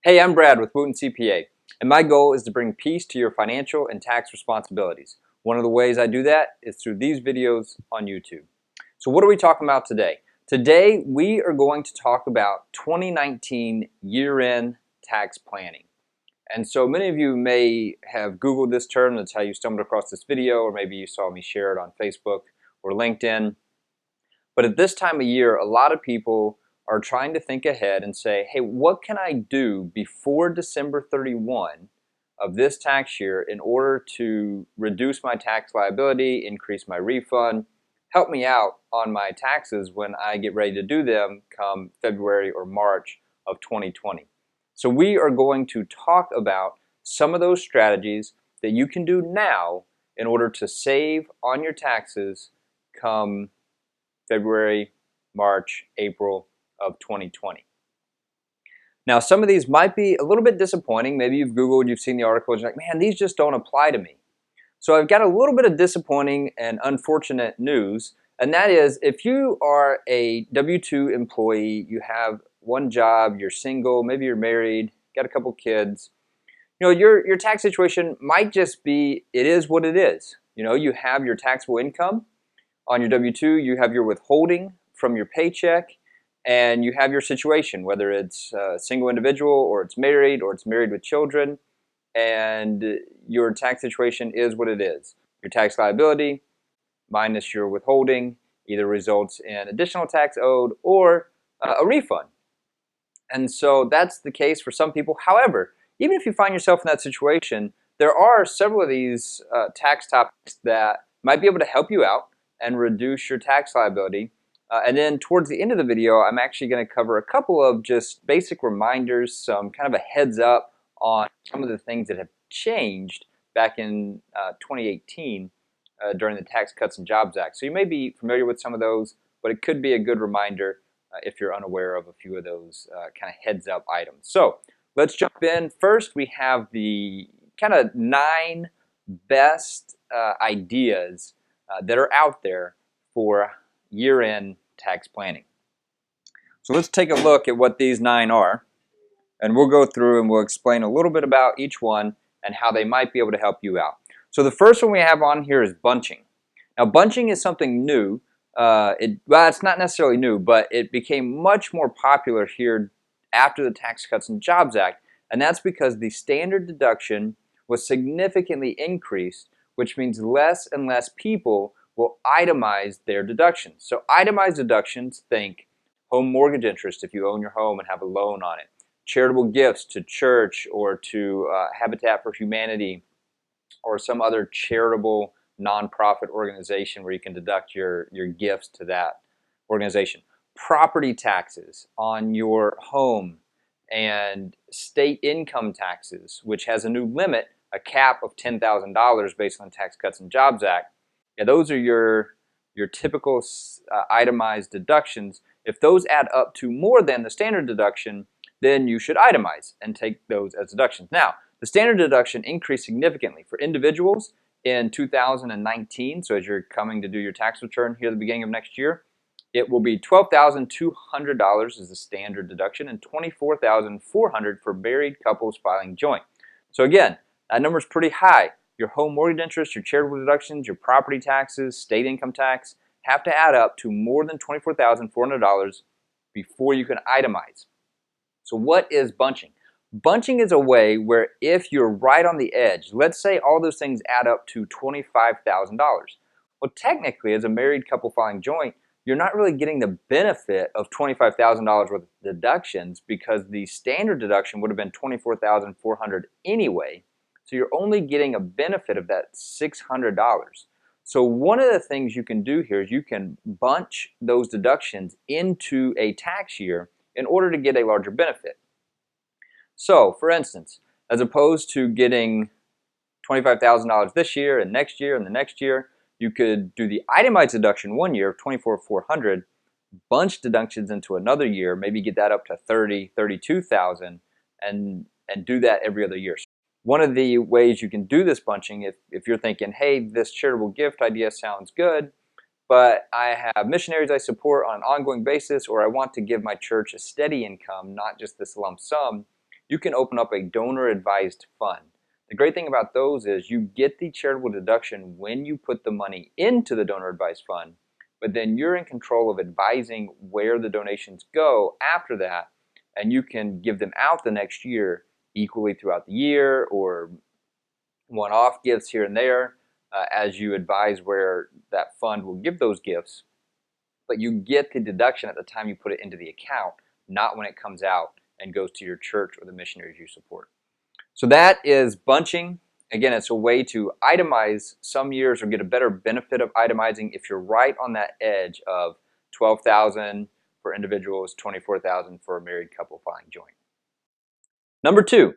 Hey, I'm Brad with Wooten CPA, and my goal is to bring peace to your financial and tax responsibilities. One of the ways I do that is through these videos on YouTube. So what are we talking about today? Today we are going to talk about 2019 year-end tax planning. And so many of you may have Googled this term, that's how you stumbled across this video, or maybe you saw me share it on Facebook or LinkedIn. But at this time of year, a lot of people are trying to think ahead and say, hey, what can I do before December 31 of this tax year in order to reduce my tax liability, increase my refund, help me out on my taxes when I get ready to do them come February or March of 2020. So we are going to talk about some of those strategies that you can do now in order to save on your taxes come February, March, April of 2020. Now, some of these might be a little bit disappointing. Maybe you've Googled, you've seen the articles, you're like, man, these just don't apply to me. So I've got a little bit of disappointing and unfortunate news, and that is if you are a W-2 employee, you have one job, you're single, maybe you're married, got a couple kids, your tax situation might just be, it is what it is. You have your taxable income on your W-2, you have your withholding from your paycheck, and you have your situation, whether it's a single individual or it's married with children, and your tax situation is what it is. Your tax liability minus your withholding either results in additional tax owed or a refund. And so that's the case for some people. However, even if you find yourself in that situation, there are several of these tax topics that might be able to help you out and reduce your tax liability. And then towards the end of the video, I'm actually going to cover a couple of just basic reminders, some kind of a heads up on some of the things that have changed back in 2018 during the Tax Cuts and Jobs Act. So you may be familiar with some of those, but it could be a good reminder if you're unaware of a few of those kind of heads up items. So let's jump in. First, we have the kind of 9 best ideas that are out there for year-end tax planning. So let's take a look at what these 9 are, and we'll go through and we'll explain a little bit about each one and how they might be able to help you out. So the first one we have on here is bunching. Now bunching is something new. It's not necessarily new, but it became much more popular here after the Tax Cuts and Jobs Act, and that's because the standard deduction was significantly increased, which means less and less people will itemize their deductions. So itemized deductions, think home mortgage interest if you own your home and have a loan on it, charitable gifts to church or to Habitat for Humanity or some other charitable nonprofit organization where you can deduct your gifts to that organization. Property taxes on your home and state income taxes, which has a new limit, a cap of $10,000 based on the Tax Cuts and Jobs Act. Yeah, those are your typical itemized deductions. If those add up to more than the standard deduction, then you should itemize and take those as deductions. Now, the standard deduction increased significantly for individuals in 2019, so as you're coming to do your tax return here at the beginning of next year, it will be $12,200 is the standard deduction and $24,400 for married couples filing joint. So again, that number is pretty high. Your home mortgage interest, your charitable deductions, your property taxes, state income tax have to add up to more than $24,400 before you can itemize. So what is bunching? Bunching is a way where if you're right on the edge, let's say all those things add up to $25,000. Well, technically, as a married couple filing joint, you're not really getting the benefit of $25,000 worth of deductions because the standard deduction would have been $24,400 anyway. So you're only getting a benefit of that $600. So one of the things you can do here is you can bunch those deductions into a tax year in order to get a larger benefit. So for instance, as opposed to getting $25,000 this year and next year and the next year, you could do the itemized deduction one year of $24,400, bunch deductions into another year, maybe get that up to $30,000, $32,000, and do that every other year. One of the ways you can do this bunching, if you're thinking, hey, this charitable gift idea sounds good, but I have missionaries I support on an ongoing basis, or I want to give my church a steady income, not just this lump sum, you can open up a donor-advised fund. The great thing about those is you get the charitable deduction when you put the money into the donor-advised fund, but then you're in control of advising where the donations go after that, and you can give them out the next year equally throughout the year or one-off gifts here and there as you advise where that fund will give those gifts. But you get the deduction at the time you put it into the account, not when it comes out and goes to your church or the missionaries you support. So that is bunching. Again, it's a way to itemize some years or get a better benefit of itemizing if you're right on that edge of $12,000 for individuals, $24,000 for a married couple filing joint. Number two.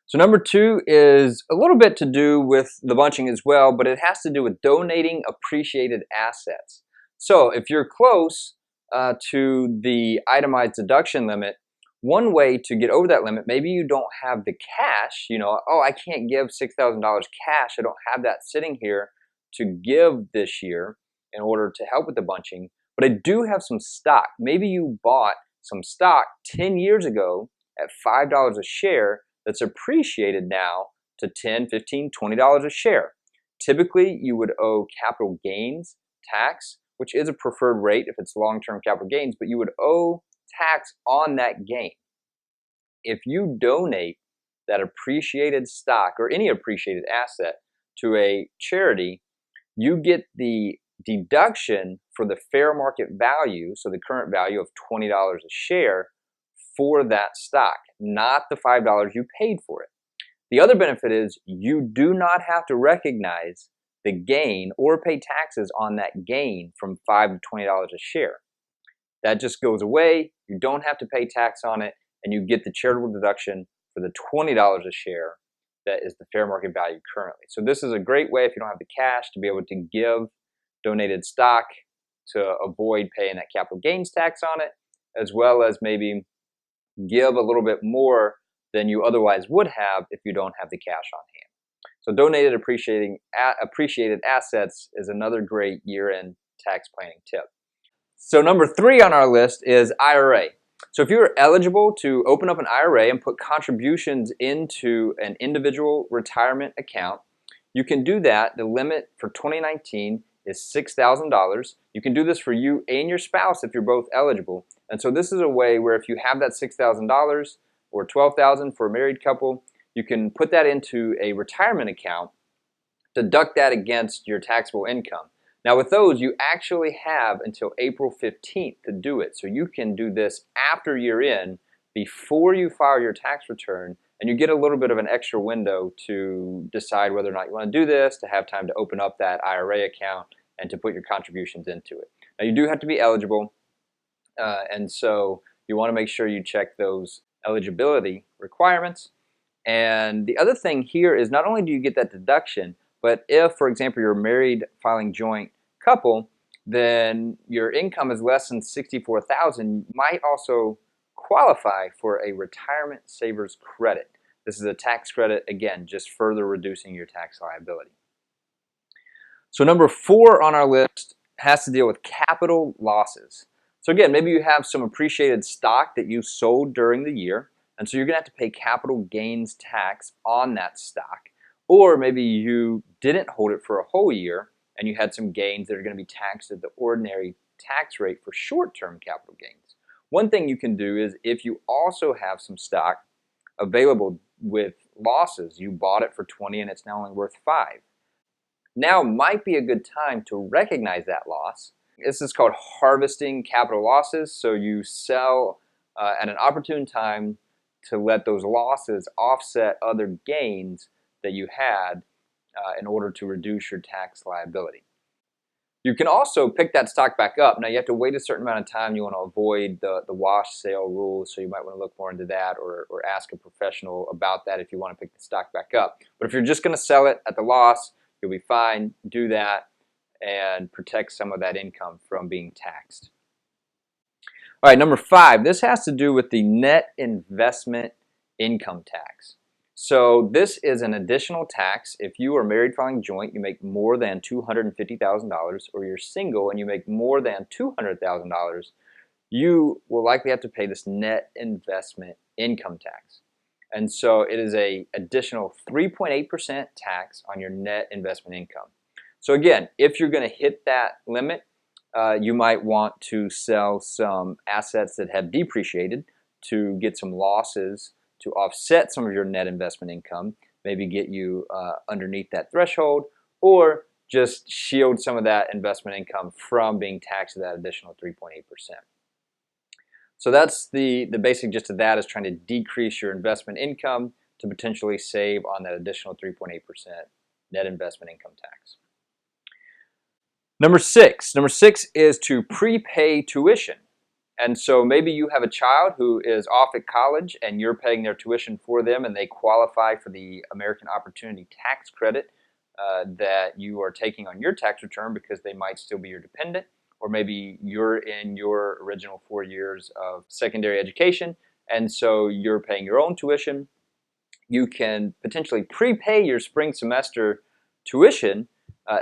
So number two is a little bit to do with the bunching as well, but it has to do with donating appreciated assets. So if you're close to the itemized deduction limit, one way to get over that limit, maybe you don't have the cash, oh, I can't give $6,000 cash. I don't have that sitting here to give this year in order to help with the bunching, but I do have some stock. Maybe you bought some stock 10 years ago at $5 a share that's appreciated now to $10, $15, $20 a share. Typically, you would owe capital gains tax, which is a preferred rate if it's long-term capital gains, but you would owe tax on that gain. If you donate that appreciated stock or any appreciated asset to a charity, you get the deduction for the fair market value, so the current value of $20 a share for that stock, not the $5 you paid for it. The other benefit is you do not have to recognize the gain or pay taxes on that gain from $5 to $20 a share. That just goes away. You don't have to pay tax on it, and you get the charitable deduction for the $20 a share that is the fair market value currently. So this is a great way, if you don't have the cash, to be able to give donated stock to avoid paying that capital gains tax on it, as well as maybe give a little bit more than you otherwise would have if you don't have the cash on hand. So donated appreciated assets is another great year-end tax planning tip. So number three on our list is IRA. So if you're eligible to open up an IRA and put contributions into an individual retirement account, you can do that. The limit for 2019 is $6,000. You can do this for you and your spouse if you're both eligible. And so this is a way where if you have that $6,000 or $12,000 for a married couple, you can put that into a retirement account, deduct that against your taxable income. Now with those, you actually have until April 15th to do it. So you can do this after year end, before you file your tax return, and you get a little bit of an extra window to decide whether or not you want to do this, to have time to open up that IRA account, and to put your contributions into it. Now you do have to be eligible, and so you want to make sure you check those eligibility requirements. And the other thing here is not only do you get that deduction, but if, for example, you're a married filing joint couple, then your income is less than $64,000, you might also qualify for a retirement savers credit. This is a tax credit, again, just further reducing your tax liability. So number four on our list has to deal with capital losses. So again, maybe you have some appreciated stock that you sold during the year, and so you're going to have to pay capital gains tax on that stock. Or maybe you didn't hold it for a whole year and you had some gains that are going to be taxed at the ordinary tax rate for short-term capital gains. One thing you can do is if you also have some stock available with losses, you bought it for 20 and it's now only worth 5. Now might be a good time to recognize that loss. This is called harvesting capital losses. So you sell at an opportune time to let those losses offset other gains that you had in order to reduce your tax liability. You can also pick that stock back up. Now you have to wait a certain amount of time. You want to avoid the wash sale rules, so you might want to look more into that or ask a professional about that if you want to pick the stock back up. But if you're just going to sell it at the loss, you'll be fine. Do that and protect some of that income from being taxed. All right, number 5, this has to do with the net investment income tax. So this is an additional tax if you are married filing joint, you make more than $250,000, or you're single and you make more than $200,000, you will likely have to pay this net investment income tax. And so it is a additional 3.8% tax on your net investment income. So again, if you're going to hit that limit, you might want to sell some assets that have depreciated to get some losses to offset some of your net investment income, maybe get you underneath that threshold, or just shield some of that investment income from being taxed at that additional 3.8%. So that's the basic gist of that, is trying to decrease your investment income to potentially save on that additional 3.8% net investment income tax. Number six is to prepay tuition. And so maybe you have a child who is off at college and you're paying their tuition for them, and they qualify for the American Opportunity Tax Credit that you are taking on your tax return because they might still be your dependent, or maybe you're in your original 4 years of secondary education and so you're paying your own tuition. You can potentially prepay your spring semester tuition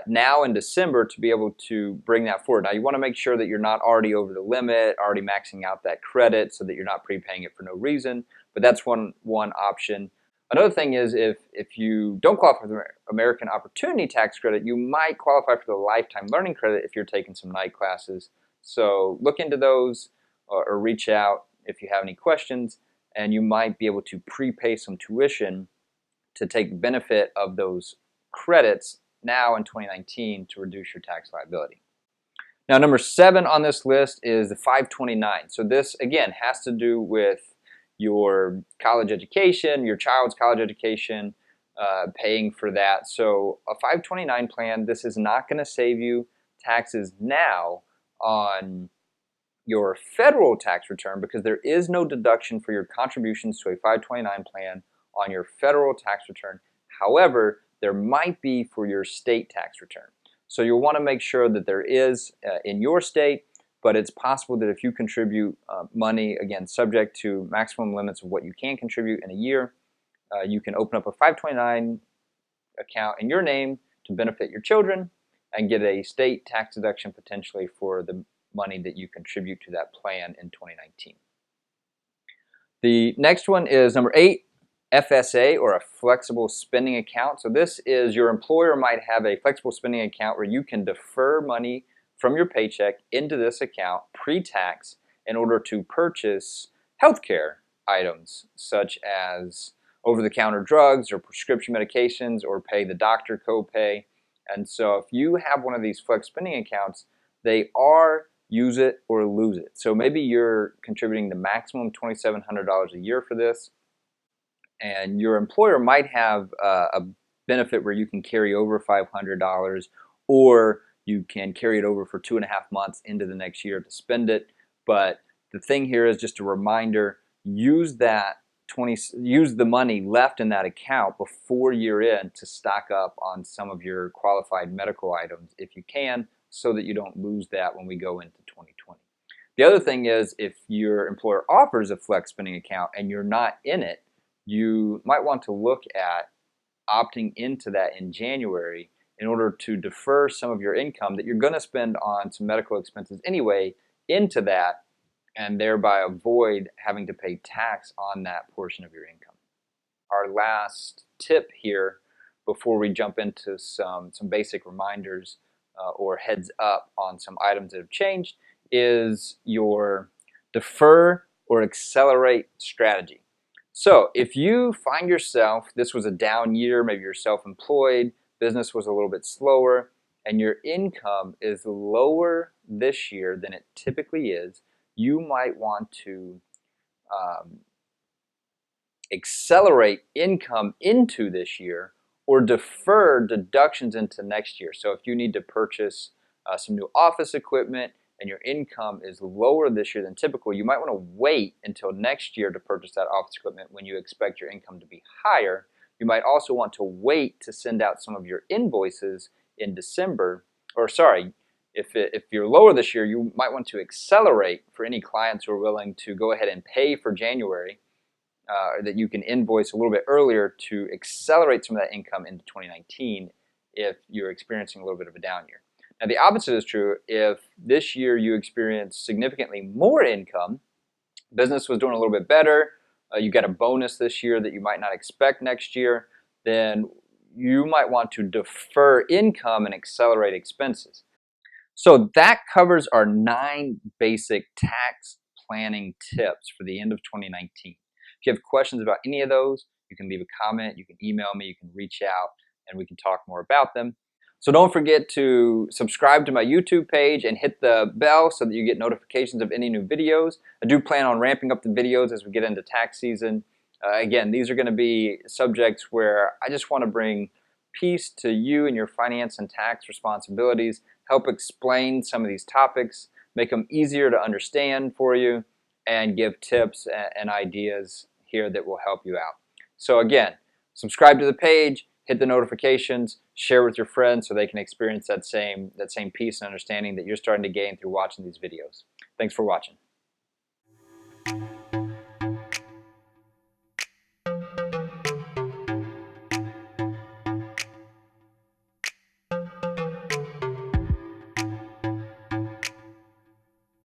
now in December to be able to bring that forward. Now you want to make sure that you're not already over the limit, already maxing out that credit, so that you're not prepaying it for no reason, but that's one option. Another thing is if you don't qualify for the American Opportunity Tax Credit, you might qualify for the Lifetime Learning Credit if you're taking some night classes. So look into those or reach out if you have any questions, and you might be able to prepay some tuition to take benefit of those credits now in 2019 to reduce your tax liability. Now, number 7 on this list is the 529. So this, again, has to do with your college education, your child's college education, paying for that. So a 529 plan, this is not going to save you taxes now on your federal tax return because there is no deduction for your contributions to a 529 plan on your federal tax return. However, there might be for your state tax return. So you'll want to make sure that there is in your state, but it's possible that if you contribute money, again, subject to maximum limits of what you can contribute in a year, you can open up a 529 account in your name to benefit your children and get a state tax deduction potentially for the money that you contribute to that plan in 2019. The next one is number 8, FSA, or a flexible spending account. So this is, your employer might have a flexible spending account where you can defer money from your paycheck into this account pre-tax in order to purchase healthcare items such as over-the-counter drugs or prescription medications, or pay the doctor copay. And so if you have one of these flex spending accounts, they are use it or lose it. So maybe you're contributing the maximum $2,700 a year for this, and your employer might have a benefit where you can carry over $500, or you can carry it over for 2.5 months into the next year to spend it. But the thing here is just a reminder, use the money left in that account before year end to stock up on some of your qualified medical items if you can, so that you don't lose that when we go into 2020. The other thing is, if your employer offers a flex spending account and you're not in it, you might want to look at opting into that in January in order to defer some of your income that you're going to spend on some medical expenses anyway into that, and thereby avoid having to pay tax on that portion of your income. Our last tip here before we jump into some basic reminders or heads up on some items that have changed is your defer or accelerate strategy. So if you find yourself, this was a down year, maybe you're self-employed, business was a little bit slower, and your income is lower this year than it typically is, you might want to accelerate income into this year or defer deductions into next year. So if you need to purchase some new office equipment and your income is lower this year than typical, you might want to wait until next year to purchase that office equipment when you expect your income to be higher. You might also want to wait to send out some of your invoices in December, or sorry, if you're lower this year, you might want to accelerate for any clients who are willing to go ahead and pay for January, that you can invoice a little bit earlier to accelerate some of that income into 2019 if you're experiencing a little bit of a down year. Now the opposite is true. If this year you experienced significantly more income, business was doing a little bit better, you get a bonus this year that you might not expect next year, then you might want to defer income and accelerate expenses. So that covers our 9 basic tax planning tips for the end of 2019. If you have questions about any of those, you can leave a comment, you can email me, you can reach out, and we can talk more about them. So don't forget to subscribe to my YouTube page and hit the bell so that you get notifications of any new videos. I do plan on ramping up the videos as we get into tax season. Again, these are going to be subjects where I just want to bring peace to you and your finance and tax responsibilities, help explain some of these topics, make them easier to understand for you, and give tips and ideas here that will help you out. So again, subscribe to the page, hit the notifications, share with your friends so they can experience that same peace and understanding that you're starting to gain through watching these videos. Thanks for watching.